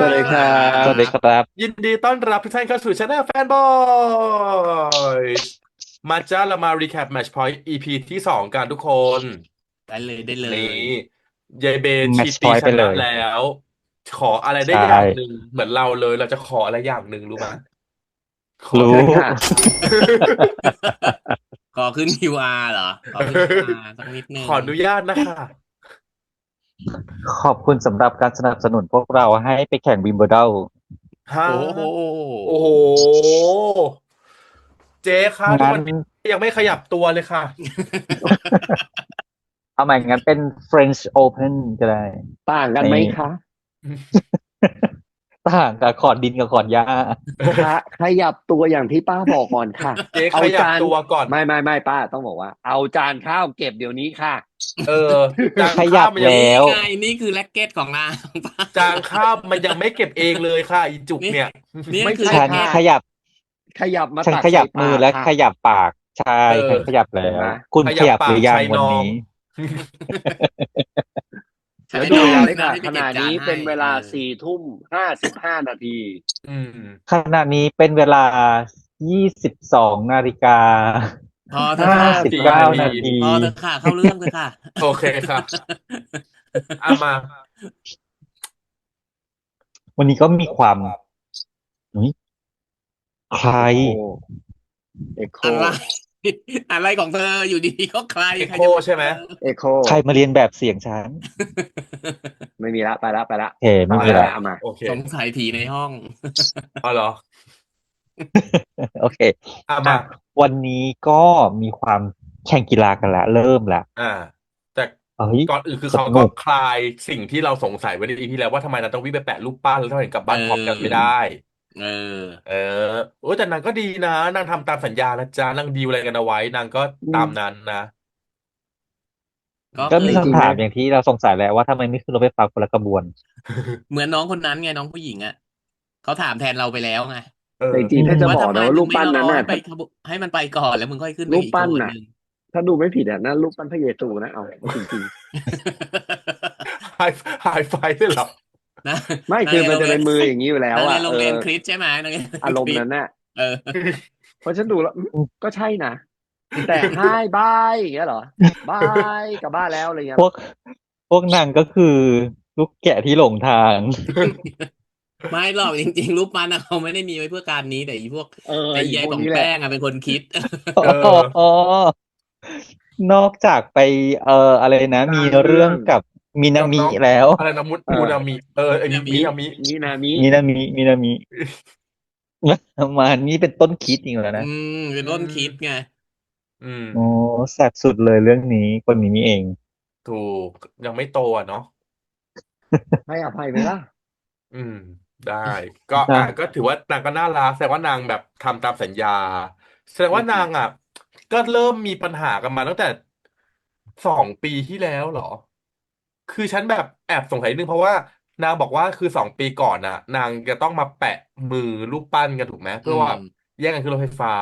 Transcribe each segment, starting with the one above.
สวัสดีครัสวัสดีบครับยินดีต้อนรับทุกท่านเข้าสู่ช anel แฟนบอยมาจ้าเรามา recap match point EP ที่สองกันทุกคนได้เลยได้เลนี่ยยายเบนแมตชีตีช์พอยต์ไปเลย ชนะแล้วขออะไรได้ใช่อย่างหนึ่งเหมือนเราเลยเราจะขออะไรอย่างหนึ่งรู้ไหมขอ รู้ เชิญค่ะ ขอขึ้น QR เหรอขอขึ้น QR สักนิดนึงขออนุญาตนะคะขอบคุณสำหรับการสนับสนุนพวกเราให้ไปแข่งวิมเบิลดัลฮะโอ้โหโอ้โหเจ๊คะทุกงั้นวันนี้ยังไม่ขยับตัวเลยค่ะ เอาใหม่งั้นเป็น French Open ก็ได้ต่างกันไหมนี่ คะ ต่างกับขอดดินกับขอดหญ้า ขยับตัวอย่างที่ป้าบอกก่อนค่ะ เจ๊ขเอายับจานตัวก่อน ไม่ป้าต้องบอกว่าเอาจานข้าวเก็บเดี๋ยวนี้ค่ะ เออจานขยับข้าวมันยัง แล้ว ไงนี่คือแร็กเก็ตของนางป่ะ จานข้าวมันยังไม่เก็บเองเลยค่ะอีจุกนี่เนี่ย นี่ไม่ คือ ใช่ ฉันแร็กเก็ต ขยับ ขยับมาฉันตักขยับใส่ปามือและกค่ะขยับปากใช่เออฉันขยับแล้เห็นไหมว คุณขยับขยับหรืปากอยังวันชัยน้อง นี้ ใช้แล้วดู น้ เว อง ลาด้วยค่ะ ที่ไป ข เก็บ ณะ จา นี้ นให้เป็นเวลา4 ทุ่ม 55 นาทีอืม ขณะนี้เป็นเวลา22 นาฬิกาพอเถอะห้าค่ะสิบสี่พอเก้านาทีนาที พอเถอะค่ะเข้าเรื่องเลยค่ะ โอเคค่ะเอามา วันนี้ก็มีความเฮ้ยใคร เอ็กโคเอ็กโค อะไร อะไรของเธออยู่ดีๆก็ใครเอ็กโคใครจะเป็นใช่ไหม เธอ เอ็กโคใครมาเรียนแบบเสียงฉัน ไม่มีละไปละโอเคไม่เอามีละ แล้วเอามาโอเคสงสัยผีในห้อง เอาเหรอ โอเคเอามาอ่ะวันนี้ก็มีความแข่งกีฬากันละเริ่มละอ่าแต่เฮ้ยก่อนอื่นคือสเขาก็นุกคลายสิ่งที่เราสงสัยไว้ใน EP ที่แล้วว่าทำไมเราต้องวิ่งไปแปะรูปปั้นแล้วทำไมถึงกลับเบ้านพร้อมกันไม่ออได้เออเออโอ้ยแต่นางก็ดีนะนางทำตามสัญญานะจ๊ะนางดีลอะไรกันเอาไว้นางก็อืมตามนั้นนะก็ก็คือมีคำถามจริงๆนะอย่างที่เราสงสัยแล้วว่าทำไมไม่ขึ้นรถไฟฟ้าคนละกระบวนเหมือนน้องคนนั้นไงน้องผู้หญิงอ่ะเขาถามแทนเราไปแล้วไงเออแต่จริอืมงๆถ้าจะว่าบอกทำไมมึนะว่ารูปงไม่รอปั้นนั้นน่ะถ้าให้ไปขบให้มันไปก่อนแล้วมึงค่อยขึ้นไปรูปอีกขปั้นน่ะบวนหนึ่ง ถ้าดูไม่ผิดอ่ะนั่นรูปปั้นพระเยซูนะเอาจริง ไฮไฮไฟด้วยเหรอ นะๆไม่นางคือมันเรียนโรงเรียนจะเป็นมืออย่างนี้อยู่แล้วนางเรีอ่ะยนโรงเรียนคริสต์ใช่ไหมนางเรียนอารมคริสต์ณ์นั้นน่ะเออ เพราะฉันดูแล้วก็ใช่นะแต่ให้บายอย่างเงี้ยเหรอบายกลับบ้านแล้วอะไรเงี้ยพวกพวกนางก็คือลูกแกะที่หลงทาง ไม่หรอกจริงๆรูปปั้นนะเขาไม่ได้มีไว้เพื่อการนี้แต่อีพวกเออไอ้อียายป่องพวกนี้แหละแป้งอะเป็นคนคิด เออ นอกจากไปอะไรนะมีสร้างเรื่เรื่ององกับมินามิกับน้องแล้วอะไรนะเออมูนามิเออไอ้มินามิมินามิมินามิมินามิแล้วมานี่เป็นต้นคิดอีกแล้วอืนะเป็นอืต้นคิดมไงอืมโอ้แสบสุดเลยเรื่องนี้คนนี้นี่เองถูกยังไม่โตอ่ะเนาะให้อภัยไหมล่ะอืมได้ก็นะก็ถือว่านางก็น่ารักแสดงว่านางแบบทำตามสัญญาแสดงอืว่านางมอ่ะก็เริ่มมีปัญหากันมาตั้งแต่2 ปีที่แล้วเหรอคือฉันแบบแอบสงสัยนิดนึงเพราะว่านางบอกว่าคือ2 ปีก่อนน่ะนางจะต้องมาแปะมือรูปปั้นกันถูกไหมอืเพื่อว่ามแย่งกันขึ้นรถไฟฟ้า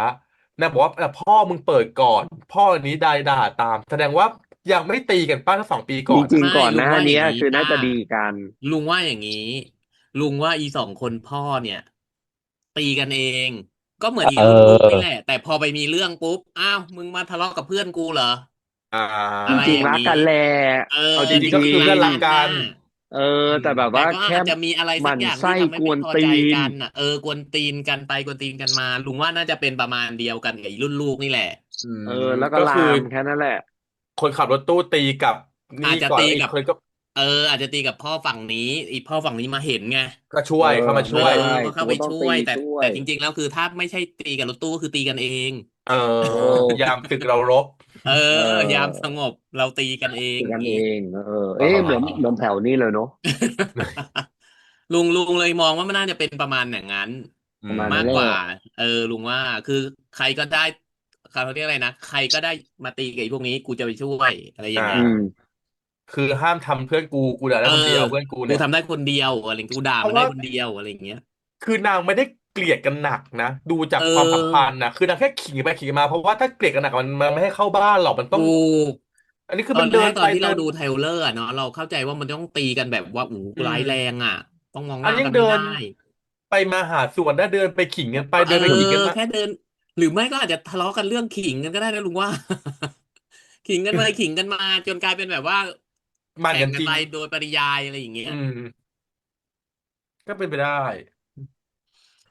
นางบอกว่าพ่อมึงเปิดก่อนพ่ออันนี้ได้ด่าตามแสดงว่ายังไม่ตีกันป้าทั้ง2 ปีก่จอนอ่ะไม่ริงๆก่อนลุงว่าอย่าหน้านี้งนี้ป้าคือน่าจะดีกันลุงว่าอย่างนี้ลุงว่าอีสองคนพ่อเนี่ยตีกันเองก็เหมือนอีเอรุ่นลูกนี่แหละอแต่พอไปมีเรื่องปุ๊บอ้าวมึงมาทะเลาะกับเพื่อนกูเหรออ่จอะไรริงๆรักอย่างนี้กันแหละเออเอาจจริงๆก็ริงคือเพื่อนรักตีกันน่ะ กันๆอืมแต่แบบแต่ก็ว่าแค่อาจจะมีอะไรหมั่นสักอย่างไส้ที่ทำให้กวนตีไม่พอใจนกันน่ะกวนตีนกันไปกวนตีนกันมาลุงว่าน่าจะเป็นประมาณเดียวกันกับไอ้รุ่นลูกนี่แหละอืมแล้วก็ลาก็คือมแค่นั้นแหละคนขับรถตู้ตีกับนี่อาจจะก่อนตีกับอีกคนก็อาจจะตีกับพ่อฝั่งนี้อีกพ่อฝั่งนี้มาเห็นไงช่เออวยเข้ามาช่วยใช่ก็เข้าไปกูก็ต้องตีช่วยแต่ช่วยแต่จริงๆแล้วคือถ้าไม่ใช่ตีกับรถตู้ก็คือตีกันเองเออโอ้ยามศึกเรารบเออเยามออสงบเราตีกันเองตีกันเออย่างนี้ งอ๋เหมือนแถวนี้เลยเนาะ ลุงเลยมองว่ามันน่าจะเป็นประมาณอย่างนั้นอืประมาณนั้นแหละมากกว่าลุงว่าคือใครก็ได้เขาเรียกอะไรนะใครก็ได้มาตีกับไอ้พวกนี้กูจะไปช่วยอะไรออ่ย่างเงี้ยอืมาคือห้ามทำเพื่อนกูด่าเออได้คนเดียวเพื่อนกูเนี่ยกูทำได้คนเดียวอะไรกูด่ามันได้เพราะว่าคนเดียวอะไรอย่างเงี้ยคือนางไม่ได้เกลียดกันหนักนะดูจากเอความสัมพันอธ์นะคือนางแค่ขิงไปขิงมาเพราะว่าถ้าเกลียดกันหนักมันไม่ให้เข้าบ้านหรอกมันต้องถูกอันนี้คือตอนแรมันเดินกตอนที่เราไปเดินดูเทรลเลอร์อะเนาะเราเข้าใจว่ามันต้องตีกันแบบว่าร้ายแรอืมงอ่ะ ต้องมองหอันน้ายังเดินกันไม่ได้ไปมาหาสวนนะเดินไปขิงกันไปเออเดินไปขิงกันมา แค่เดินหรือไม่ก็อาจจะทะเลาะกันเรื่องขิงกันก็ได้นะลุงว่า ขิงกันไปขิงกันมาจนกลายเป็นแบบว่ามันแข่งกันไปกันจริงโดยปริยายอะไรอย่างเงี้ยอืมก็เป็นไปได้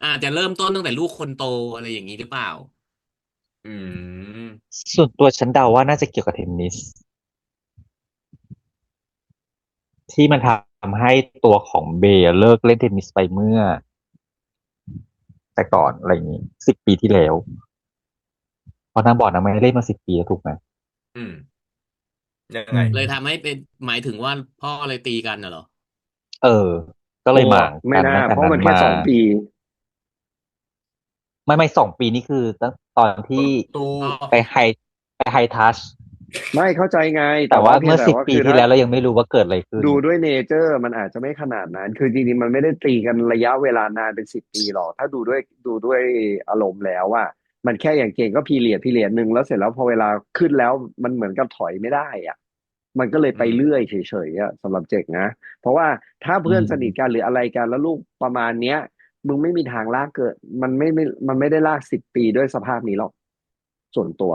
อาจจะเริ่มต้นตั้งแต่ลูกคนโตอะไรอย่างนี้หรือเปล่าอืมส่วนตัวฉันเดาว่าน่าจะเกี่ยวกับเทนนิสที่มันทำให้ตัวของเบย์เลิกเล่นเทนนิสไปเมื่อแต่ก่อนอะไรอย่างนี้10 ปีที่แล้วเพราะนางบอกนางไม่ได้เล่นมา10 ปีแล้วถูกไหมอืมยังอืไงเลยมทำให้เป็นหมายถึงว่าพ่อเลยตีกันน่ะเหรอเออก็เลยหมางไม่น่ากันตั้งแต่เพราะมันแค่นั้นมา2 ปีไม่2 ปีนี่คือตั้งตอนที่ตูพ่อไปไฮทัชไม่เข้าใจไงแต่แต่ว่าเมื่อว่าเพียงแต่สิบปีที่ว่าคือถ้าแล้วเรายังไม่รู้ว่าเกิดอะไรขึ้นดูด้วยเนเจอร์มันอาจจะไม่ขนาดนั้นคือจริงๆมันไม่ได้ตีกันระยะเวลานานเป็น10 ปีหรอกถ้าดูด้วยอารมณ์แล้วว่ามันแค่อย่างเก่งก็พีเรียดหนึ่งแล้วเสร็จแล้วพอเวลาขึ้นแล้วมันเหมือนกับถอยไม่ได้อ่ะมันก็เลยอืมไปเรื่อยเฉยๆอ่ะสำหรับเจกนะเพราะว่าถ้าอืเพื่อนสนิทกันมหรืออะไรกันแล้วลูกประมาณเนี้ยมึงไม่มีทางลากเกิดมันไม่ได้ลาก10 ปีด้วยสภาพนี้หรอกส่วนตัว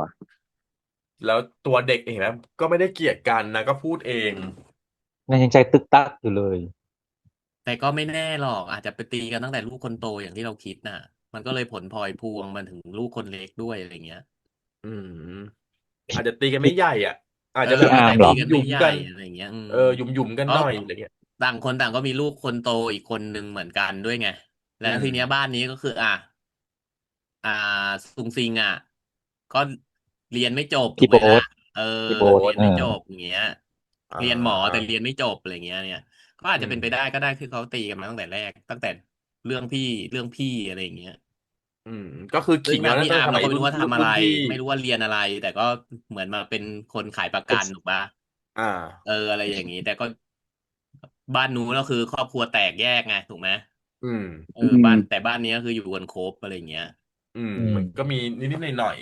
แล้วตัวเด็กเองนะก็ไม่ได้เกลียดกันนะก็พูดเองนางยังใจตึกตักอยู่เลยแต่ก็ไม่แน่หรอกอาจจะไปตีกันตั้งแต่ลูกคนโตอย่างที่เราคิดน่ะมันก็เลยผลพลอยพวงมาถึงลูกคนเล็กด้วยอะไรเงี้ยอืมอาจจะตีกันไม่พี่ใหญ่อ่ะอาจเออจะแบบพี่อาร์มเหรออาจจะตีหยุมกันไม่ใหญ่หยุมกันอะไรเงี้ยหยุมหยุมกันเพราะหน่อยอะไรเงี้ยต่างคนต่างก็มีลูกคนโตอีกคนนึงเหมือนกันด้วยไงอืแล้วทีเนี้ยมบ้านนี้ก็คืออ่าซุงซิงก็เรียนไม่จบถูกไหมล่ะพี่โบ๊ทเออพี่โบ๊เรีทเออยนไม่จบอย่างเงี้ยอ่เรียนหมอแต่าเรียนไม่จบอะไรเงี้ยเนี่ยก็อาจอืมจะเป็นไปได้ก็ได้คือเขาตีกันมาตั้งแต่แรกตั้งแต่เรื่องพี่เรื่องพี่อะไรอย่างเงี้ยอืมก็คือขิซึ่งทางงกันตั้งแต่พี่อาร์มเราก็ไม่สมัยรุ่นรู้ว่าทำอะไรรุ่นพี่ไม่รู้ว่าเรียนอะไรแต่ก็เหมือนมาเป็นคนขายประเป็นกันถูกปะอ่าอะไรอย่างงี้แต่ก็บ้านนู้นก็คือครอบครัวแตกแยกไงถูกไหมอืมอืมบ้านนี้ก็คืออยู่กันครบอะไรอย่างเงี้ย อืมอืมมันก็มีนิดๆหน่อย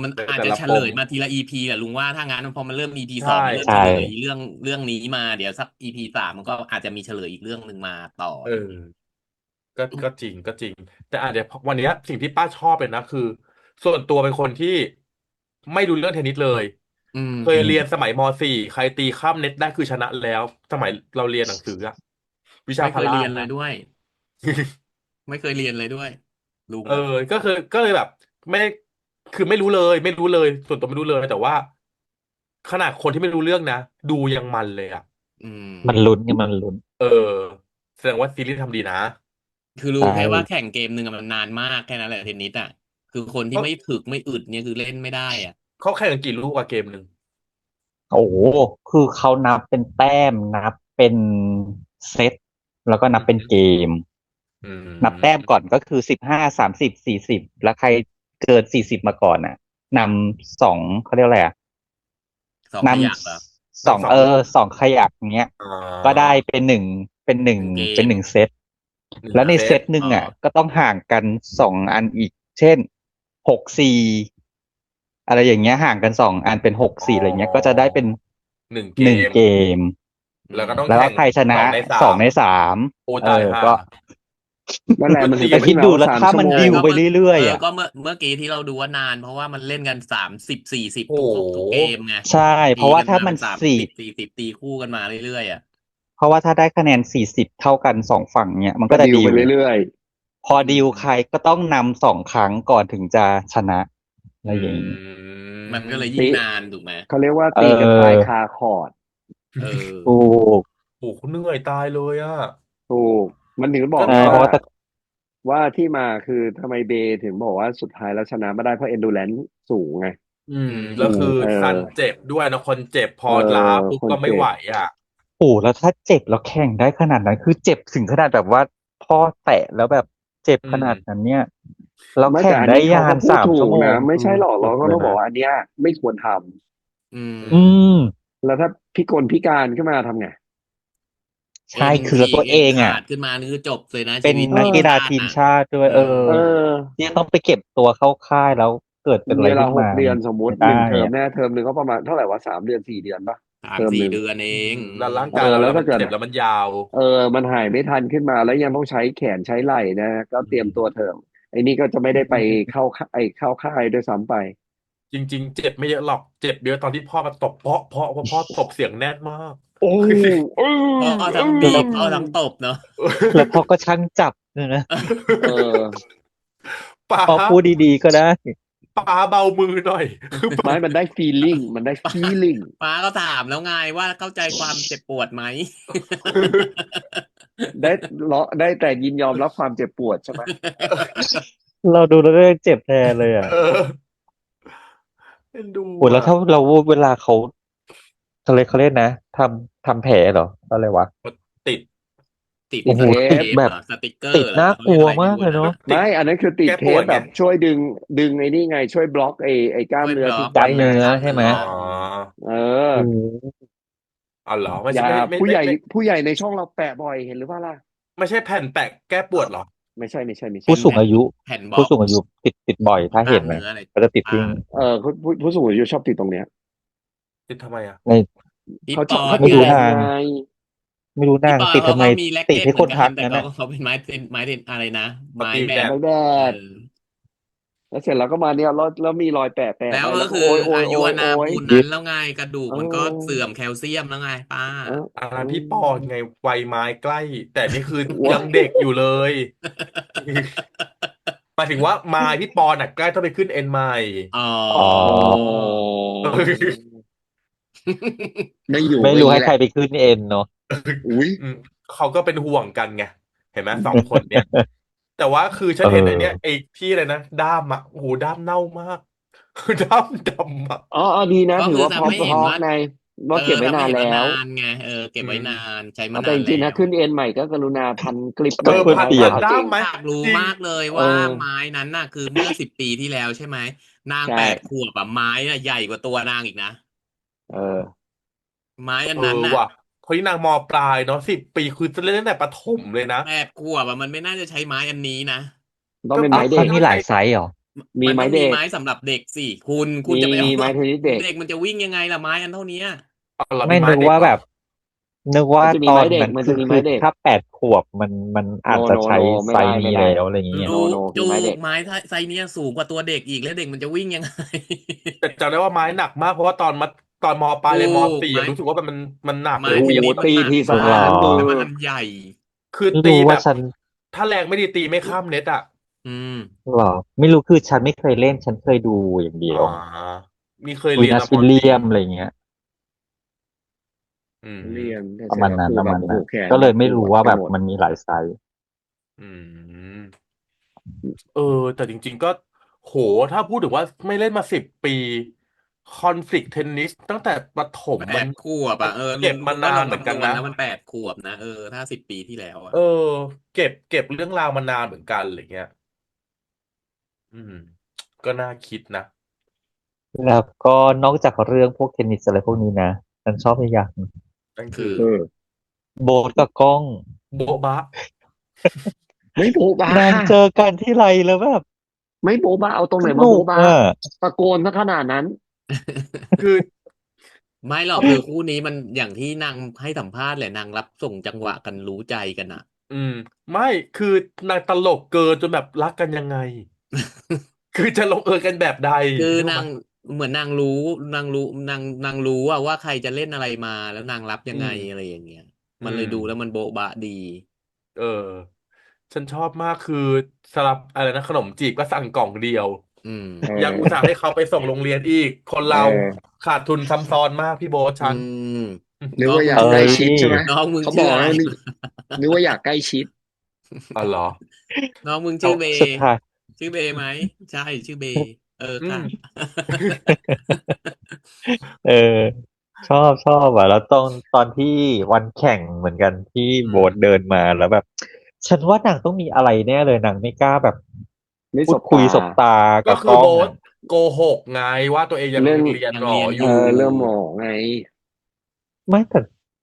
มันๆในอาจแต่ละปมจะเฉลยมาทีละอีพีแหละลุงว่าถ้างั้นพอมันเริ่ม EP สใช่องมันเริ่มใช่เฉลยเรื่องนี้มาเดี๋ยวสัก EP 3มันก็อาจจะมีเฉลยอีกเรื่องหนึ่งมาต่อเออย่างนี้อ ก็จริงแต่อาจจะวันเนี้ยสิ่งที่ป้าชอบเลยนะคือส่วนตัวเป็นคนที่ไม่รู้เรื่องเทนนิสเลยอืมเคยเรียนสมัยม.4ใครตีข้ามเน็ตได้คือชนะแล้วสมัยเราเรียนหนังสืออะวิชาไม่เคยเรียนพละนะ เลยด้วยไม่เคยเรียนเลยด้วยลุงเออก็เลยแบบไม่คือไม่รู้เลยส่วนตัวไม่รู้เลยแต่ว่าขนาดคนที่ไม่รู้เรื่องนะดูยังมันเลยอะอืมมันลุ้นไงมันลุ้นเออแสดงว่าซีรีส์ทำดีนะคือรู้ใช่แค่ว่าแข่งเกมหนึ่งมันนานมากแค่นั้นแหละเทนนิสคือคนที่เขาไม่ถึกไม่อึดเนี่ยคือเล่นไม่ได้เขาแข่งกันกี่ลูกอะเกมหนึ่งโอ้โหคือเขานับเป็นแต้มนับเป็นเซตแล้วก็นับเป็นเกมอืนับแต้มมก่อนก็คือ15 30 40แล้วใครเกิน40มาก่อนน่ะนำสองเขาเรียกอะไรอ่ะสองนขยักเหรอำสองสองขยักเงี้ยอ่ก็ได้าเป็นหนึ่งเป็นหนึ่งหนึ่งเกมเป็นหนึ่งเซตหนึ่งแล้วในเซตเซตหนึ่อ๋องอ่ะก็ต้องห่างกัน2 อันอีกเช่น6-4อะไรอย่างเงี้ยห่างกัน2 อันเป็นหกอ๋อสี่อะไรเงี้ยก็จะได้เป็นหนึ่งเกมหนึ่งเกมอืแล้วก็ต้องมแล้วก็แข่งใครชนะ2 ใน 32 ใน 3โอ้ตายห่าก็นั่นแหละมันถึงตีแต่คิดเป็นที่มาว่าดูแล้วถ้ามัน3 ชั่วโมงดิวไปเรื่อยๆอ่ะก็เมื่อกี้ที่เราดูว่านานเพราะว่ามันเล่นกัน30 40โอ้ทุกเกมไงใช่เพตีราะว่าถ้ามันกันมาเป็นสามสี่สิบ40ตีคู่กันมาเรื่อยเพราะว่าถ้าได้คะแนน40เท่ากัน2 ฝั่งเนี่ยมันก็ดิวไปก็จะดิวเรื่อยพออืดิวใครมก็ต้องนำ2 ครั้งก่อนถึงจะชนะอะอืไรอย่างนี้มันก็เลยๆตียิ่งนานถูกไหมเขาเรียกว่าเตีกันตายออคาคอร์ดเออถูกโอ้โหเหนื่อยตายเลยอ่ะถูกมันถึงบอก็กไงว่าใช่เพราะว่าแต่ว่าที่มาคือทำไมเบย์ถึงบอกว่าสุดท้ายแล้วชนะไม่ได้เพราะ endurance สูงไงอืมอืมแล้วคือเอซันอเจ็บด้วยนะคนเจ็บพอเอล้าอปุ๊บคนเจ็บก็ไม่ไหวอ่ะโอ้แล้วถ้าเจ็บแล้วแข่งได้ขนาดนั้นคือเจ็บถึงขนาดแบบว่าพ่อแตะแล้วแบบเจ็บอืขนาดมนั้นเนี่ยเราไม่แข่งได้แต่อันนี้เขายานก็พูดถูกนะ3 ชั่วโมงไม่คือใช่หรอกเราก็ต้องบสุดเลยนะอกว่าอันเนี้ยไม่ควรทอืมอืมำแล้วถ้าพิการขึ้นมาทำไงใช่คือแล้วตัวเอ็เองอ่ะ นขาดขึ้นมานี่คือจบเลยนะเป็นชีวิตเอนักกีฬาอทีมชาติชาติด้วยอืเออเออ ที่ต้องไปเก็บตัวเข้าค่ายแล้วเกิดเป็นอะไรเวลาขึ้นมา6 เดือนสมมุไม่ได้ติ1 เทอมอ่ะแน่เทอมหนึ่งก็ประมาณเท่าไหร่วะ3 เดือน4 เดือนปะ สามเทอมหนึ่ง สี่เดือนเอง แล้วร่าง เอ กาย อ เรา แล้ แล้ว ว ถ้า มัน เกิด เจ็บแล้วมันยาว มันหายไม่ทันขึ้นมาแล้วยังต้องใช้แขนใช้ไหล่นะ ก็เตรียมตัวเถอะไอ้นี่ก็จะไม่ได้ไปเข้าค่ายด้วยซ้ำไป จริง ๆ เจ็บไม่เยอะหรอกเจ็บเยอะตอนที่พ่อมาตบเพราะพ่อตบเสียงแน่นมาก โอ้เอ พ่อทั้งบี แล้ว บพ่อทั้งตบเนาะ แล้วพ่อก็ช่างจับเนี่ยนะ เออ ป๋า พ่อพูดดีๆก็ได้ ป๋าเบามือหน่อย คือแบบ ไม่มันได้ feeling มันได้ feeling ป้าก็ถามแล้วไงว่าเข้าใจความเจ็บปวดไหม ได้แต่ยินยอมรับความเจ็บปวดใช่ไหม เราดูแล้วก็เจ็บแทนเลยอ่ะ เออเอ็นดู โอ้แล้ว อ่ะ ถ้าเราเวลาเขาเขาเรียกนะทำแผลเหรออะไรวะ ติด ติด โอ้โห ติด ติดแบบ สติกเกอ ติด ร์ น่ากลัวมากเลยเนาะ ติด ไม่อันนั้นคือติด แก้ เท ปว ป ดไง แบบช่วยดึงไอ้นี่ไง ช่วยบล็อกไอ้กล้ามเนื้อที่ กล้ามเนื้อใช่ไหม อ๋อ เออ โอ้โห อ๋อเหรอไม่ อ ใช่ ย่า ไม่ ผู้ใหญ่ ไม่ ผู้ใหญ่ในช่องเราแปะบ่อยเห็นหรือเปล่าล่ะ ไม่ใช่แผ่นแปะแก้ปวดเหรอ ไม่ใช่ ผู้สูงอายุ แผ่นบล็ ผู้ อก สูงอายุติดบ่อยถ้าเห็น กล้ นะ มเนื้ออะไร ก็จะติดที่ ผู้สูงอายุชอบติดตรงเนี้ย ติดทำไมอ่ะ ใน พี่ เขา ป ช อ อบเขา ไม่ ติด รู้ แรง ทาง ไง ไม่รู้นาง พี่ปอ ติดทำไม เขาก็มีแร็ก ติด เก็ต ให้ เห ค มือน นกั ทั น ก แต่ นั้น เขา น่ะ เขาเป็นไม้ติดอะไรนะ ปฏิ ไม้ แบ แบบ บ ไม่แด เอ ด อ แล้วเสร็จแล้วก็มาเนี่ยแล้วมีรอยแปะ แล้ว ไป ก็ แล้วก็ คือ โอย อายุอานาม โอย ปูน ยึ นั้ ด นแล้วไงกระดูก เอ มันก็ อ เสื่อมแคลเซียมแล้วไงป้า เออ อัน เอ นั้น อ พี่ปอไงวัยไม้ใกล้ แต่นี่คือ ว้า ยังเด็กอยู่เลย หมายถึงว่าไม้พี่ปอน่ะใกล้ต้องไปขึ้นเอ็นใหม่ อ๋อ อ๋อ ไม่อยู่ ไม่ ก็อ รู้ ย่าง ให้ นี้แห ใคร ละ ไปขึ้นเอ็นเนาะ อุ้ย อืมเขาก็เป็นห่วงกันไงเห็นไหมสองคนเนี่ย แต่ว่าคือฉันเห็นไอ้เนี่ยไอ้ที่อะไรนะด้ามอ่ะโอ้โหด้ามเน่ามาก ด้ามดำอ่ะ อ๋อดีนะ ก็ ถือ คือ ว่าพร้อ ทำ ม ให้ พ เห็น ร้อม ว่า ในว่าเก็บไว้ ทำให้ นาน เห็นว่า แล้ว นานไงเก็บไว้นานใช้มา แต่ นา จ น ริงๆ แล้ นะ ว ขึ้นเอ็นใหม่ก็กรุณาพันกลิป ก็ ไว้ ควร ท้าย เปลี่ยน เท้า ด้ามไหม อยากรู้ จริง มากเลย เอ ว่า อ ไม้นั้นน่ะ คือเมื่อ10 ปีที่แล้วใช่ไหมนาง ใช่ 8 ขวบอะไม้น่ะใหญ่กว่าตัวนางอีกนะ เออ ไม้อัน เอ นั้น อ น่ะ ว่ะเพราะที่นางมปลายเนาะ10 ปีคือจะเล่นตั้งแต่ประถมเลยนะ 8 ขวบอะมันไม่น่าจะใช้ไม้อันนี้นะ ต้องเป็น อ้าว ไม้เด็ เขา ก มีหลายไซส์เหรอ มี มัน ไม้ ต้องมี เด็ก ไม้สำหรับเด็กสิคุณ มี จะไปเอา ไม้เทนนิสเด็ก เด็กมันจะวิ่งยังไงล่ะไม้อันเท่านี้ อ๋อเหรา ไม่ มีไม้ นึก เด็ก ว่า เหร แบ อ บ นึกว่า มันจะมี ตอ ไม้ น เด็ก นั้น มัน คื จะ อ มี คื ไม้ อ เด็ก ถ้า8 ขวบมันอาจ โน จะ โน ใช้ โนไม่ ไซ ได้ ส์ ไม่ นี้ ได้ แล้วอะไรอย่างเงี้ย โน จุ โน ก มี จุ ไม้เด็ ก ก ไม้ไซส์เนี้ยสูงกว่าตัวเด็กอีกแล้วเด็กมันจะวิ่งยังไง แต่จำได้ว่าไม้หนักมากเพราะว่าตอนมปลายเลยม ถูก 4 ไม้ รู้สึกว่ามันหนัก ไม้ เลย โอ้โห เทนนิสมัน ตี หนัก ทีส มา ภาพ ก นั้นมือ แล้วมันใหญ่ คือ ไม่ ตี รู้ แบ ว่า บ ฉัน ถ้าแรงไม่ดีตีไม่ข้ามเน็ตอ่ะ อืม หรอ ไม่รู้คือฉันไม่เคยเล่น ฉันเคยดูอย่างเดี อ๋ ย อ ว มีเคย วี เรียน นัส นะ วิล ป เลี ตรี ยมอะไรอย่างเงี้ย อืม เรียนแต่ ประ เสร็ มา จ ณ แล้ว นั้น ครู ประ แบ มา บ ณ โอ้โห นั้น แขน ก็เลยไม่ ป รู้ วด ว่า ไป แบบ หมด มันมีหลายไซส์ อืมแต่จริงๆก็โหถ้าพูดถึงว่าไม่เล่นมา10 ปีคอนฟลิกเทนนิสตั้งแต่ประถมแป มัน ดขวบ มัน อะลุ เก็ ง บ ลุ มาง ก็ นา ล น อง เหมือน คำ กัน นวณ นะ แล้วมัน8 ขวบนะถ้า10 ปีที่แล้วอะ เออ เก็บเรื่องราวมานานเหมือนกันอะไรเงี้ย อืม ก็น่าคิดนะ แล้วก็นอกจากเรื่องพวกเทนนิสอะไรพวกนี้นะ ฉันชอบอีกอย่างหนึ่ง นั่น คื คือ อ เออ โบ๊ทกับกล้อง โบ๊ะบะ ไม่โบ๊ะบาน างเจอกันที่ไรแล้วแบบ ไม่โบ๊ะบาเอาตรง ส ไหนมา นุก โบ๊ะบา อ่ะ ตะโกนซะขนาดนั้น คือ ไม่หรอกคือคู่นี้มันอย่างที่นางให้สัมภาษณ์แหละนางรับส่งจังหวะกันรู้ใจกันอะ ไม่คือนางตลกเกินจนแบบรักกันยังไง คือจะลงเอยกันแบบใด คือ นึกออก นา ไหม งเหมือนนางรู้ว่าใครจะเล่นอะไรมาแล้วนางรับยังไง อืม อะไรอย่างเงี้ย อื มันเลย ม ดูแล้วมันโบ๊ะบะดี เออ ฉันชอบมากคือสลับอะไรนะขนมจีบก็สั่งกล่องเดียว อืม เอ ยังอุตส่าห์ให้เขาไปส่งโรงเรียนอีก คน เอ เรา อ ขาดทุนซ้ำซ้อนมากพี่โบ๊ท อื ฉัน ม นึก น้อง ว่าอ มึ ยาง ก ชื่อ ใกล้ อะไร ชิดใช่ไหม น้องมึง เขาบ ชื่ อ อก อะไร ว่านึกว่าอยากใกล้ชิด อ๋อเหรอ น้องมึง เขา ชื่อเบ สุดท้าย ชื่อเบไหมใช่ชื่อเบ อื ค่ะ ม เออ ชอบอ่ะ แล้วตอนที่วันแข่งเหมือนกันที่ อื โบ๊ ม ทเดินมาแล้วแบบ ฉันว่านางต้องมีอะไรแน่เลยนางไม่กล้าแบบ ไม่ พู ส ด บ คุย ตา สบตา ก็ กับ คื ก อ ล้อง โบ๊ท อ่ะ โกหกไงว่าตัวเองยัง เรื่อง เรียน ยัง หมอ เรียน อ อยู่ ยู่ เรื่องหมอไง ไม่แต่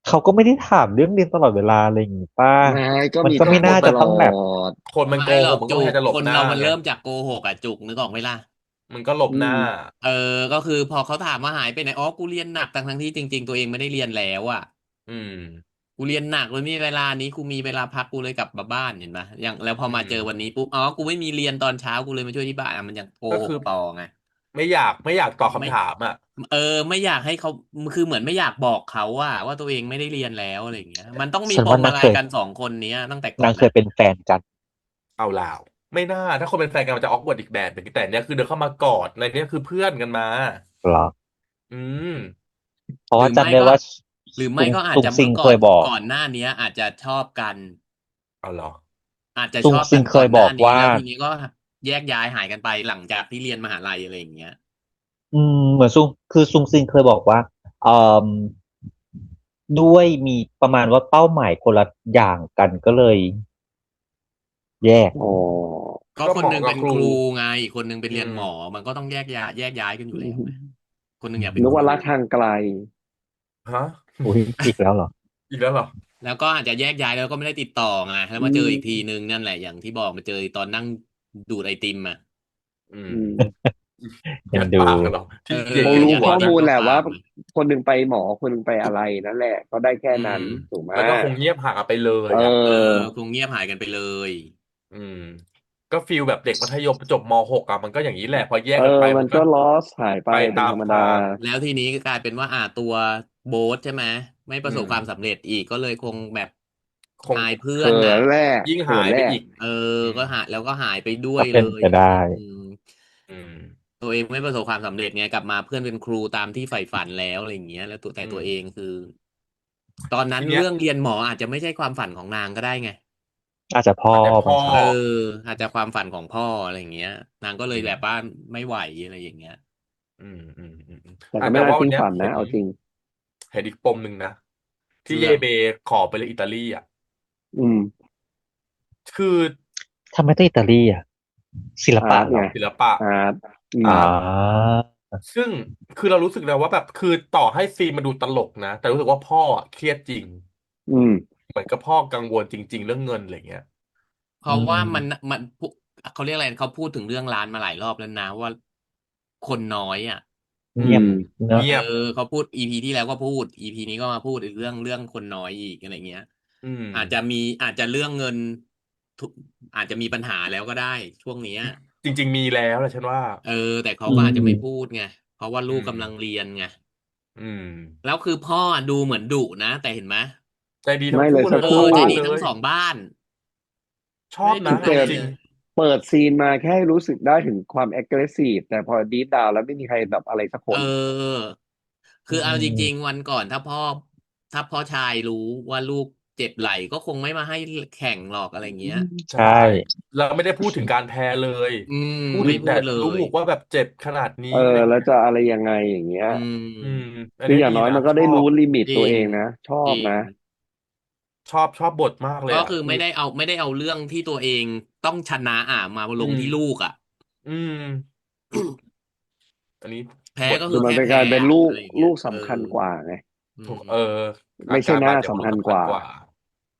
เขาก็ไม่ได้ถามเรื่องเรียนตลอดเวลาอะไรอย่างงี้ป้า ไม่ก็ มัน มี ก็ไม่ ถาม น่า ต จะ ล ต้องแบบ อด คนมันโก ไม่หร ห อก ก มันก็ จุ พยายามจะหลบ คน หน้า เรามัน ไง เริ่มจากโกหกอะจุกนึกออกไหมล่ะ มันก็หลบอืหน้า มก็คือพอเขาถามว่าหายไปไหนอ๋อกูเรียนหนักทั้งที่จริงๆตัวเองไม่ได้เรียนแล้วอ่ะอืมกูเรียนหนักเลยมีเวลานี้กูมีเวลาพักกูเลยกลับมาบ้านเห็นปะอย่างแล้วพออืมาเจอวันมนี้ปุ๊บอ๋อกูไม่มีเรียนตอนเช้ากูเลยมาช่วยที่บ้านอ่ะมันยังโกหกก็คือต่อไงไม่อยากตอบไม่คำถามอ่ะเออไม่อยากให้เขาคือเหมือนไม่อยากบอกเขาว่าตัวเองไม่ได้เรียนแล้วอะไรอย่างเงี้ยมันต้องมีฉันปมอะไรว่านางเคยกันสองคนเนี้ยตั้งแต่ก่อนนะนางเคยเป็นแฟนกันเอาล่าวไม่น่าถ้าคนเป็นแฟนกันมันจะออกว a ร์ดอีกแบบหนึ่งแต่เนี้ยคือเดินเข้ามากอดในเนี้ยคือเพื่อนกันมาเหรออืมเพราะว่าหรือไม่ก็จำได้ว่าหรือไม่ซุงก็อาจซุงซิงจะเมื่อก่อนเคยบอกก่อนหน้าเนี้ยอาจจะชอบกันเอาเหรออาจจะซุงชอบซิงเคยกันก่อนหน้าบอกว่านี้แล้วทีนี้ก็แยกย้ายหายกันไปหลังจากที่เรียนมหาลัยอะไรอย่างเงี้ย เหมือนซุงซิงเคยบอกว่าเอ่อด้วยมีประมาณว่าเป้าหมายคนละอย่างกันก็เลยแยกอ๋อก็ก็หมคนหนึ่งอกับครูเป็นครูไงอีกคนหนึ่งไปอืมเรียนหมอมันก็ต้องแยกย้ายกันอยู่แล้วไงคนหนึ่งอยากเป็นนึกครูว่ารักทางไกลฮะ อุ้ยอีกแล้วเหรอ อีกแล้วเหรอแล้วก็อาจจะแยกย้ายแล้วก็ไม่ได้ติดต่อไงแล้วอืมาเจออีกทีมนึงนั่นแหละอย่างที่บอกมาเจอตอนนั่งดูดไอติมอ่ะอืมอืมยัดเอ็นดูปากกันเหรอที่เจคงรู้เจหัวกันข้อมูลก็แหละว่าฟาร์มอะคนหนึ่งไปหมอคนหนึ่งไปอะไรนั่นแหละก็ได้แค่อืนั้นมถูกไหมแล้วก็คงเงียบห่างกันไปเลเยอ่ะออคงเงียบหายกันไปเลยอืมก็ฟีลแบบเด็กมัธยมจบม .6 อ่ะมันก็อย่างนี้แหละพอแยเออกกันไปมันก็มันก็ลอสหายไปไปตามเป็นธรรมดาทางแล้วทีนี้ก็กลายเป็นว่าตัวโบ๊ทใช่ไหมไม่ปอืระสบความมสำเร็จอีกก็เลยคงแบบคงอายเพื่อนเขิน่ะ นแรกยิ่งหาเขินแรกยไปอีกเอออืมก็หายแล้วก็หายไปด้วยเลก็เป็นไปได้ ยอย่างเงี้ยอืมตัวเองไม่ประสบความสำเร็จไงกลับมาเพื่อนเป็นครูตามที่ใฝ่ฝันแล้วอะไรอย่างเงี้ยแล้วแต่อืมตัวเองคือตอนนั้นทีเนี้ยเรื่องเรียนหมออาจจะไม่ใช่ความฝันของนางก็ได้ไงอาจจะพ่ออาจจะพ่อบังคับเอออาจจะความฝันของพ่ออะไรอย่างเงี้ยนางก็เลยอืมแบบว่าไม่ไหวอะไรอย่างเงี้ยแต่ก็แต่ไม่น่าทิ้งว่าวันเนี้ยฝันนะเอาจริงเห็นอีกปมหนึ่งนะที่เยเรื่องเบขอไปเลยนอิตาลีอ่ะอืมคือทำไมต้องอิตาลีอ่ะศิลอาร์ตไงปะเหรอศิลปะอาร์ตอือ่มอาร์ต าซึ่งคือเรารู้สึกแล้วว่าแบบคือต่อให้ซีนมาดูตลกนะแต่รู้สึกว่าพ่ออะเครียดจริงอืมเหมือนกับพ่อกังวลจริงๆเรื่องเงินอะไรเงี้ยเพอืราะว่ามมันเขาเรียกอะไรเขาพูดถึงเรื่องร้านมาหลายรอบแล้วนะว่าคนน้อยอ่ะ อืมเงียบเนอะเออเงียบเขาพูดอีพีที่แล้วก็พูดอีพีนี้ก็มาพูดอีกเรื่องคนน้อยอีกอะไรเงี้ยอืมอาจจะเรื่องเงินทุกอาจจะมีปัญหาแล้วก็ได้ช่วงเนี้ยจริงๆมีแล้วแหละฉันว่าเออแต่เขาอืก็อาจจะไม่พูมดไงเพราะว่าลูอืมกกำลังเรียนไงอืมแล้วคือพ่อดูเหมือนดุนะแต่เห็นไหมใจดีทั้ไม่เลงคู่เลยยสักครู่ใจทั้งสองบ้านเลยดีทั้งสองบ้านชอบนะไม่ได้ดุคือเปิดเอาจริงอะไรเลยเปิดซีนมาแค่รู้สึกได้ถึงความ aggressive แต่พอดีดาวแล้วไม่มีใครแบบอะไรสักคเอนออืคือเอาจริงมๆวันก่อนถ้าพ่อชายรู้ว่าลูกเจ็บไหล่ก็คงไม่มาให้แข่งหรอกอะไรเงี้ย ใช่ใช่เราไม่ได้พูดถึงการแพ้เลยอืมพูดถึงแต่ไม่พูดเลยลูกว่าแบบเจ็บขนาดนี้เอออะไรเงี้ยแล้วจะอะไรยังไงอย่างเงี้ยอือืมมอันคืออย่างเนี้ยดีนะน้อยมันก็ได้ชอบรู้ลิมิตจริงตัวเองนะชอจริงบนะชอบบทมากเลยก็อ่ะคือ คือไม่ได้เอาเรื่องที่ตัวเองต้องชนะมาลอืมงที่ลูกอ่ะอืมอันนี้แพ้ก็บทคือมันเป็นกาคือแค่แพ้รเป็นลูกอะไรอย่างเงี้ยลูกสำคัญกว่าไงอืมถูกอาไม่ใช่หน้าการบาดเจ็บของสำลูกสำคัญกว่าคัญกว่า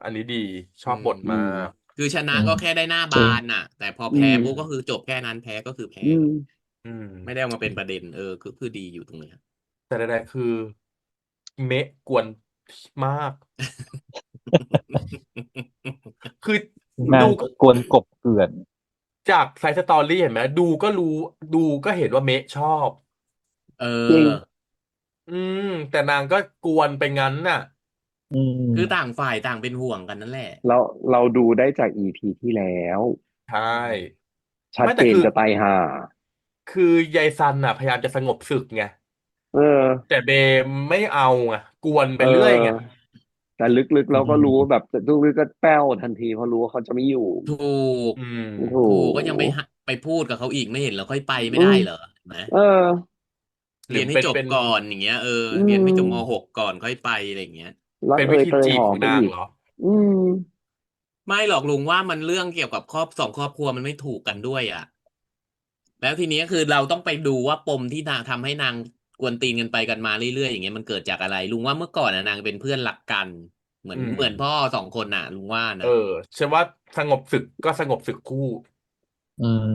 อันนี้ดีชอือบบทมามกคือชนะอืมก็แค่ได้หน้าจริงบานน่ะแต่พออืแพ้มปุ๊บก็คือจบแค่นั้นแพ้ก็คือแพ้อืมเลยอืมไม่ได้เอามาเป็นประเด็นคือดีอยู่ตรงเนี้ย แต่ใดๆคือเมะกวนมากคือดูนางก็กวนกบเกลื่อนจากไซส์สตอรี่เห็นไหมดูก็รู้ดูก็เห็นว่าเมะชอบเอจริงออืมแต่นางก็กวนไปงั้นน่ะอืคือต่างมฝ่ายต่างเป็นห่วงกันนั่นแหละเราเราดูได้จากอีพีที่แล้วใช่อืมชัดไม่แต่คือเจนจะตายห่าคือยายซันน่ะพยายามจะสงบศึกไง เออแต่เบมไม่เอาไงกวนไปเอเรื่อยไงอแต่ลึกๆอืเราก็รู้ว่ามแบบลึกๆก็แป้วทันทีเพราะรู้ว่าเขาจะไม่อยู่ถูกอืมโอ้โหก็ยังไปพูดกับเขาอีกไม่เห็นเหรอค่อยไปไม่อืมได้เหรอเห็นไหมเออหรือเรียนให้เป็นจบก่อนอย่างเงี้ยอืเรียนให้จบม ม .6 ก่อนค่อยไปอะไรอย่างเงี้ยรักเป็นเอยเตยวิธีจีบหอมไปอีกของนางเหรออืมไม่หรอกลุงว่ามันเรื่องเกี่ยวกับสองครอบครัวมันไม่ถูกกันด้วยอ่ะแล้วทีนี้คือเราต้องไปดูว่าปมที่นางทำให้นางกวนตีนกันไปกันมาเรื่อยๆอย่างเงี้ยมันเกิดจากอะไรลุงว่าเมื่อก่อนนางเป็นเพื่อนรักกันเหมือนอืมเหมือนพ่อสองคนน่ะลุงว่าเออนะฉันว่าสงบศึกก็สงบศึกคู่ อืม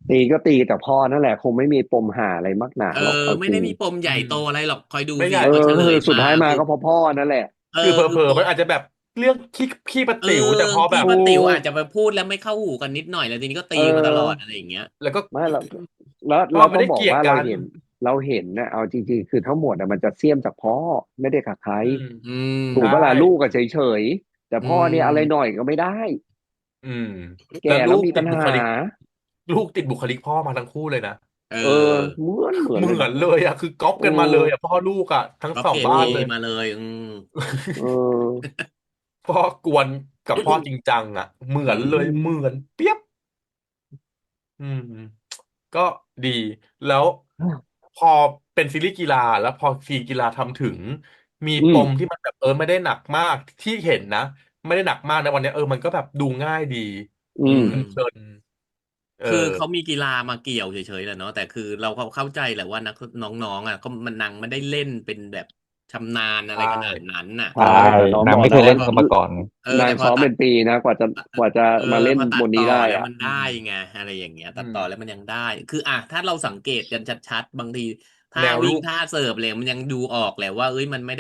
ตีก็ตีแต่พ่อนั่นแหละคงไม่มีปมหาอะไรมากหนาเอหรอกเอาไม่จริงได้มีปมใหอืญ่โตมอะไรหรอกคอยดูไม่ใหญ่ สิพอเฉลคือยมาสุดท้ายมาคือก็เพราะพ่อนั่นแหละคือเผลอๆมันคือปมอาจจะแบบเรื่องขี้ประเออติ๋วแต่พอแบพี่บป้าถูติ๋วอากจจะไปพูดแล้วไม่เข้าหูกันนิดหน่อยแล้วทีนี้ก็เตีมาตลอดอออะไรอย่างเงี้ยแล้วก็ไม่แล้วพ่อไม่ได้เราต้องบอกเกลียดกันว่าเราเห็นนะเอาจริงๆคือทั้งหมดอะมันจะเสี้ยมจากพ่อไม่ได้กับใครอืมอืถูกใช่ปะล่ะลูกก็เฉยๆแต่อืพ่อเนี่ยอะไรหน่มอยก็ไม่ได้อืมแล้แก่แล้ววลูกมีปัญหาติดบุคลิกพ่อมาทั้งคู่เลยนะ เอเอออเหมือนเหมืเลยนะอนเลยอ่ะคือก๊อปอืกันมาเลยอ่ะมพ่อลูกอ่ะทั้งสองก็เกรดเอบ้านเลย มาเลยเออ พ่อกวนกับพ่อจริงจังอ่ะเหมือือนเลยเหมืมอนเปียบอืมก็ดีแล้วพอเป็นซีรีส์กีฬาแล้วพอซีรีส์กีฬาทำถึงมีอืมปมที่มันแบบไม่ได้หนักมากที่เห็นนะไม่ได้หนักมากในะวันเนี้ยมันก็แบบดูง่ายดีอืมอืมเพลินเอคืออเขามีกีฬามาเกี่ยวเฉยๆแหละเนาะแต่คือเราก็เข้าใจแหละว่านักน้องๆอ่ะก็มันนางไม่ได้เล่นเป็นแบบชำนาญอะไรใช่ขนาดนั้นน่ะใช่ใช่แต่น้องนางบอกแล้วว่าไม่เคยเล่นกันมาก่อนไงนางซ้อมแต่พอตัด เป็นปีนะกว่าจะเออมาเล่นพอตับนนี้ดต่อได้อ่ะแล้วมันได้อืมไงอะไรอย่างเงี้ยอืมตัดต่อแล้วมันยังได้คืออ่ะถ้าเราสังเกตกันชัดๆบางทีท่าแนวลูก วิ่งท่าเสิร์ฟเลยมันยังดูออกแหละว่าเอ้ยมันไม่ไ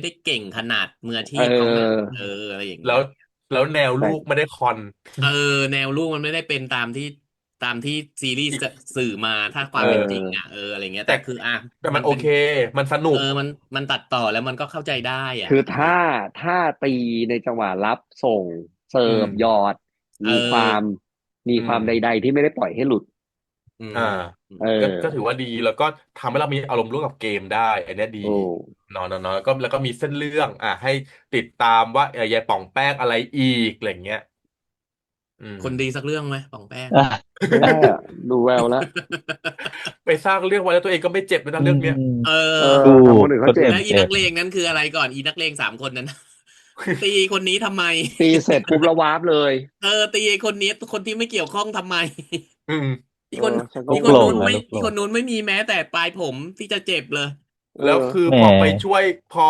ด้เก่งขนาดมืออาชีเพเขานะอออะไรอย่างเงี้ยแล้วแล้วแนวลูกแต่ไม่ได้คอน เออแนวลูกมันไม่ได้เป็นตามที่ซีรีส์สื่อมาถ้าคเอวามเป็นจริงออ่ะอะไรเงี้ยแต่แต่คืออ่ะแต่มัมันเป็นนโอเคมันสนุกมันตัดต่อแล้วมันก็เข้าใจได้อ่ะคืออะไรถ้าตีในจังหวะรับส่งเสิอืมร์ฟหยอดเอมีความอมีอืมความใดๆที่ไม่ได้ปล่อยให้หลุดอือ่ามเออก็ถือว่าดีแล้วก็ทำให้เรามีอารมณ์ร่วมกับเกมได้อันเนี้ยดีโอ้นอนแล้วก็มีเส้นเรื่องให้ติดตามว่ายายป่องแป้งอะไรอีกอะไรเงี้ยอืม คนดีสักเรื่องไหมป่องแป้ง อ่ะไม่ได้อ่ะดูแววแล้ว ไปสร้างเรื่องไว้แล้วตัวเองก็ไม่เจ็บด้วยนะอืเรื่องเนี้ย เอเออถูอ ทำคนกคนอื่นเขาเจ็บแล้วอีอื่นเจ็บนักเลงนั้นคืออะไรก่อนอีนักเลง3 คนนั้นตีคนนี้ทำไม ตีเสร็จปุ๊บแล้ววาร์ปเลย ตีไอ้คนนี้คนที่ไม่เกี่ยวข้องทำไมอืมอีคนฉันก็ลูอีกหลงงงอ่ะนะลูกหลงอีคนนู้นไม่มีแม้แต่ปลายผมที่จะเจ็บเลยเอแล้วคืออแหมพอไปช่วยพอ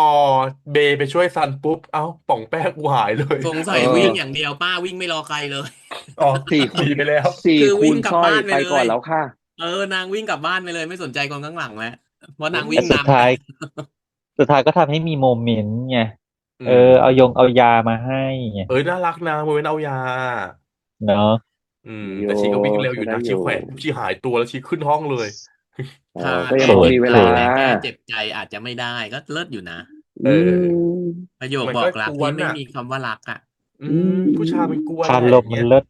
เบย์ไปช่วยซันปุ๊บเอ้าป่องแป้งกูหายเลย สง เอสัยวิ่งออย่างเดียวป้าวิ่งไม่รอใครเลย อ๋อสี่หนีไปแล้ว สี่คือคูวิ่งกลับณสร้อยบ้านไปไปเลยก่อนแล้วค่ะนางวิ่งกลับบ้านไปเลยไม่สนใจคนข้างหลังแล้วเพราะอืนางวิ่แต่งนำไง สุดท้ายสุดท้ายก็ทำให้มีโมเมนต์ไงอืเอายามาให้ไงน่ารักนะโมเมนต์เอายาเนาะโยแต่ชีก็วิ่งเร็วอยู่นะชีใช้ได้อยู่แขวนปุ๊บชีหายตัวแล้วชีขึ้นห้องเลย ถ้าก็ยังแก้เจ็บใจพอมีเวลาแต่แก้เจ็บใจอาจจะไม่ได้ก็เลิศอยู่นะเออือมประโยคมันก็บอกรักที่กวนอ่ะไม่มีคำว่ารักอ่ะอือืมผู้ชายมันมกวนแหคาละอย่างเงี้ยรมมันเลิศ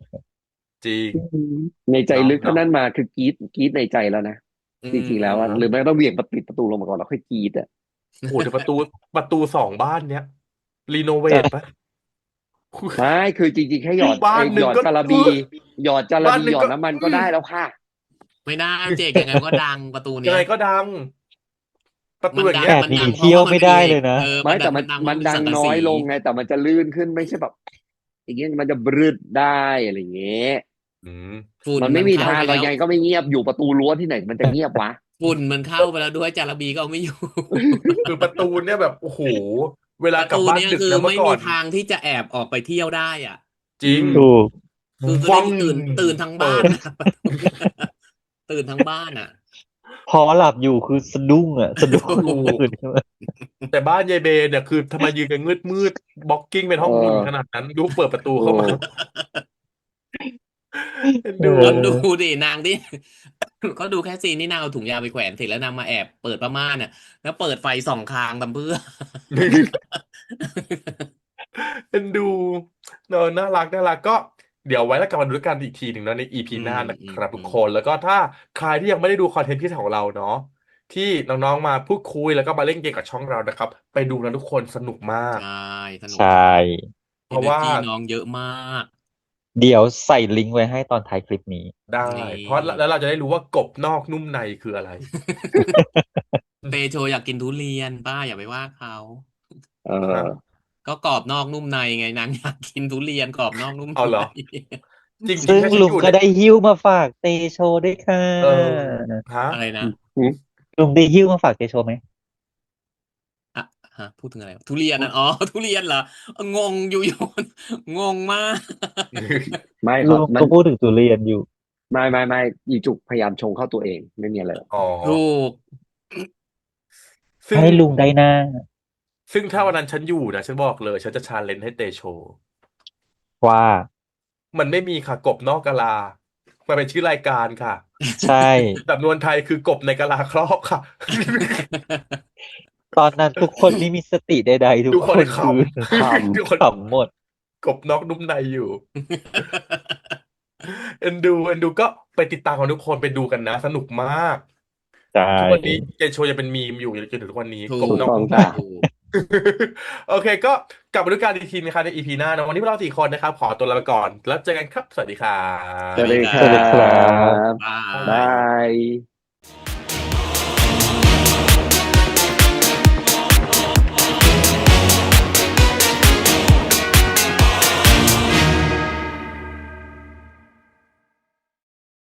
จริงอืมในใจลึกถ้าเนาะเนาะนั่นมาคือกรี๊ดในใจแล้วนะอืจริงๆแล้วอะนะหรือไม่ก็ต้องเหวี่ยงปิดประตูลงมาก่อนแล้วค่อยกรี๊ดอะ โอ้โหแต่ประตูสองบ้านเนี้ยรีโนเวทปะ ไม่คือจริงๆแค่หยอด บ้านหหยอดนึ่งก็จาระบีหยอดจาระบีบ้านหนึ่งก็หยอดน้ำมันก็ได้แล้วค่ะไม่ได้เจกยังไงก็ดังประตูยังเนี้ยไงก็ดังประตูมันอย่างเงี้ยแอบหนีดังเพราะเที่ยวไม่ว่ามันเป็นเหล็กได้เลยนะไม่แต่มันมันดังเพราะมันดังมันเป็นสังกะสีน้อยลงไงแต่มันจะลื่นขึ้นไม่ใช่แบบอย่างเงี้ยมันจะบรืดได้อะไรอย่างเงี้ยอืมฝุ่นมันไม่มันเข้ามีทางไปแล้วเรายังไงก็ไม่เงียบอยู่ประตูรั้วที่ไหนมันจะเงียบวะ ฝุ่นมันเข้าไปแล้วด้วยจาระบีก็เอาไม่อยู่ คือประตูเนี่ยแบบโอ้โหเว ปลากลับระตูเนี้ยบ้านดึกคือไม่นะเมื่อก่อนมีทางที่จะแอบออกไปเที่ยวได้อ่ะจริงอืมถูกคือได้วังตื่นทั้งเปิด บ้านนะประตูเนี้ยตื่นทั้งบ้านอ่ะ พอหลับอยู่คือสะดุ้งสะดุ้ง ถู ตื่กนขึ้นมาแต่บ้านยายเบย์เนี่ยคือทำไมยืนกันมืดบล็อกกิ้งเป็นเอห้องหุ่นขอนาดนั้นดูเปิดประตูโอ้เข้ามาเดูแล้วดูออดินางที่ ก็ดูแค่ซีนที่นางเอาถุงยาไปแขวนเสร็จแล้วนางมาแอบเปิดผ้าม่านเนี่ยแล้วเปิดไฟส่องคางทำเพื่อ เป็นดูเนอะน่ารักก็เดี๋ยวไว้แล้วกลับมาดูกันอีกทีหนึ่งเนาะในอีพีอืมหน้านะอืมครับทุอืมกคนแล้วก็ถ้าใครที่ยังไม่ได้ดูคอนเทนต์พิเศษของเราเนาะที่น้องๆมาพูดคุยแล้วก็มาเล่นเกมกับช่องเรานะครับไปดูนะทุกคนสนุกมากใช่สนุใชกมาก ่ เพราะว่า energy น้องเยอะมากเดี๋ยวใส่ลิงก์ไว้ให้ตอนท้ายคลิปนี้ได้นี่ เพราะแล้วเราจะได้รู้ว่ากบนอกนุ่มในคืออะไร เตโชอยากกินทุเรียนป้าอย่าไปว่าเขาเอฮะอก็กรอบนอกนุ่มในไงนางอยากกินทุเรียนกรอบนอกนุ่มใน เอาเหรอจริงๆซึ่งถ้าฉันอยู่ในลุงก็ได้หิ้วมาฝากเตโชด้วยค่ะเออฮะ อะไรนะอืมลุงได้หิ้วมาฝากเตโชไหมอ่ะฮะพูดถึงอะไรวะทุเรียนอ๋อทุเรียนเหรองงอยู่งงมาก ไม่ลุงเขามันก็พูดถึงทุเรียนอยู่ ไม่อีจุกพยายามชงเข้าตัวเองไม่มีอะไรหรอกอ๋อ ถูก ซึ่งให้ลุงได้หน้าถ้าวันนั้นฉันอยู่นะฉันบอกเลยฉันจะชาเลนจ์ให้เตโชว่ามันไม่มีค่ะกบนอกกะลามันเป็นชื่อรายการค่ะใช่ สำนวนไทยคือกบในกะลาครอบค่ะ ตอนนั้นทุกคนไม่มีสติใดๆทุกทุกคนขคนคือ คำทุกคน ขำหมดกบนอกนุ่มในอยู่ เอ็นดูก็ไปติดตามของทุกคนไปดูกันนะสนุกมากใช่ทุกวันนี้เจนโชยังเป็นมีมอยู่จนถึงทุกวันนี้ถูกบถูกนอกนุ่มใน ต้องจ้ะ ถูก โอเคก็กลับมาดูการอีกทีนะคะในอีพีหน้านะวันนี้พวกเรา4 คนนะครับขอตัวลาไปก่อนแล้วเจอกันครับสวัสดีครัสวัสดีบครัสวัสดีครับบบาบายย